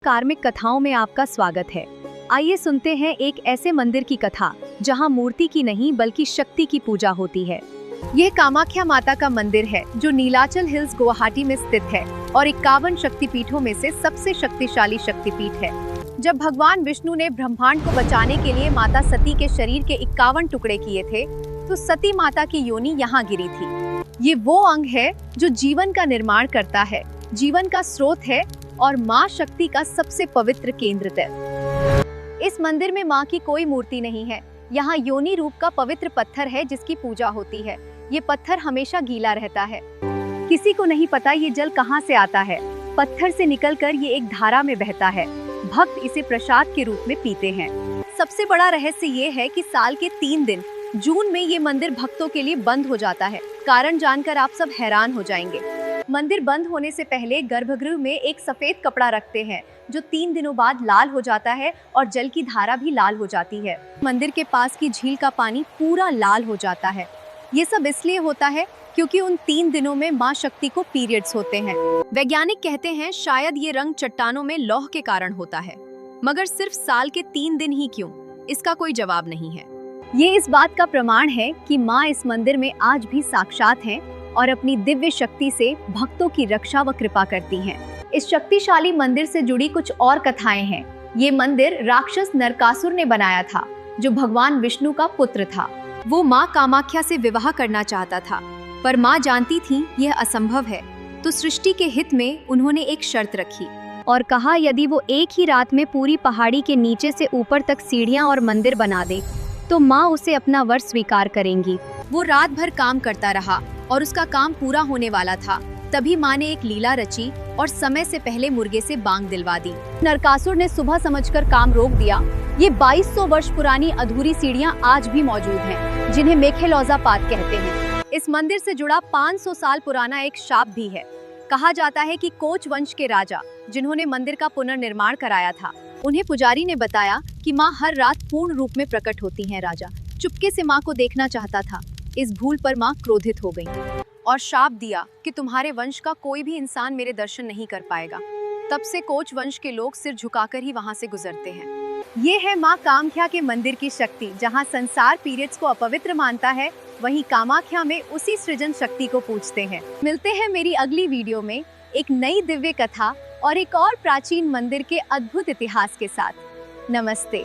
कार्मिक कथाओं में आपका स्वागत है। आइए सुनते हैं एक ऐसे मंदिर की कथा जहां मूर्ति की नहीं बल्कि शक्ति की पूजा होती है। यह कामाख्या माता का मंदिर है जो नीलाचल हिल्स गुवाहाटी में स्थित है और 51 शक्तिपीठों में से सबसे शक्तिशाली शक्तिपीठ है। जब भगवान विष्णु ने ब्रह्मांड को बचाने के लिए माता सती के शरीर के 51 टुकड़े किए थे तो सती माता की योनि यहाँ गिरी थी। ये वो अंग है जो जीवन का निर्माण करता है, जीवन का स्रोत है और माँ शक्ति का सबसे पवित्र केंद्र है। इस मंदिर में माँ की कोई मूर्ति नहीं है। यहाँ योनि रूप का पवित्र पत्थर है जिसकी पूजा होती है। ये पत्थर हमेशा गीला रहता है। किसी को नहीं पता ये जल कहाँ से आता है। पत्थर से निकलकर ये एक धारा में बहता है। भक्त इसे प्रसाद के रूप में पीते हैं। सबसे बड़ा रहस्य ये है कि साल के 3 दिन जून में ये मंदिर भक्तों के लिए बंद हो जाता है। कारण जानकर आप सब हैरान हो जाएंगे। मंदिर बंद होने से पहले गर्भगृह में एक सफेद कपड़ा रखते हैं जो 3 दिनों बाद लाल हो जाता है और जल की धारा भी लाल हो जाती है। मंदिर के पास की झील का पानी पूरा लाल हो जाता है। ये सब इसलिए होता है क्योंकि उन 3 दिनों में माँ शक्ति को पीरियड्स होते हैं। वैज्ञानिक कहते हैं शायद ये रंग चट्टानों में लौह के कारण होता है, मगर सिर्फ साल के 3 दिन ही क्यों, इसका कोई जवाब नहीं है। ये इस बात का प्रमाण है कि माँ इस मंदिर में आज भी साक्षात हैं और अपनी दिव्य शक्ति से भक्तों की रक्षा व कृपा करती हैं। इस शक्तिशाली मंदिर से जुड़ी कुछ और कथाएं हैं। ये मंदिर राक्षस नरकासुर ने बनाया था जो भगवान विष्णु का पुत्र था। वो माँ कामाख्या से विवाह करना चाहता था, पर माँ जानती थी यह असंभव है, तो सृष्टि के हित में उन्होंने एक शर्त रखी और कहा यदि वो एक ही रात में पूरी पहाड़ी के नीचे से ऊपर तक सीढ़ियाँ और मंदिर बना दे तो माँ उसे अपना वर स्वीकार करेंगी। वो रात भर काम करता रहा और उसका काम पूरा होने वाला था। तभी माँ ने एक लीला रची और समय से पहले मुर्गे से बांग दिलवा दी। नरकासुर ने सुबह समझकर काम रोक दिया। ये 2200 वर्ष पुरानी अधूरी सीढ़ियाँ आज भी मौजूद हैं, जिन्हें मेखेलौजा पात कहते हैं। इस मंदिर से जुड़ा 500 साल पुराना एक शाप भी है। कहा जाता है कि कोच वंश के राजा जिन्होंने मंदिर का पुनर्निर्माण कराया था, उन्हें पुजारी ने बताया कि माँ हर रात पूर्ण रूप में प्रकट होती हैं। राजा चुपके से माँ को देखना चाहता था। इस भूल पर माँ क्रोधित हो गई और शाप दिया कि तुम्हारे वंश का कोई भी इंसान मेरे दर्शन नहीं कर पाएगा। तब से कोच वंश के लोग सिर झुकाकर ही वहाँ से गुजरते हैं। ये है माँ कामाख्या के मंदिर की शक्ति। जहाँ संसार पीरियड्स को अपवित्र मानता है, वहीं कामाख्या में उसी सृजन शक्ति को पूजते हैं। मिलते हैं मेरी अगली वीडियो में एक नई दिव्य कथा और एक और प्राचीन मंदिर के अद्भुत इतिहास के साथ। नमस्ते।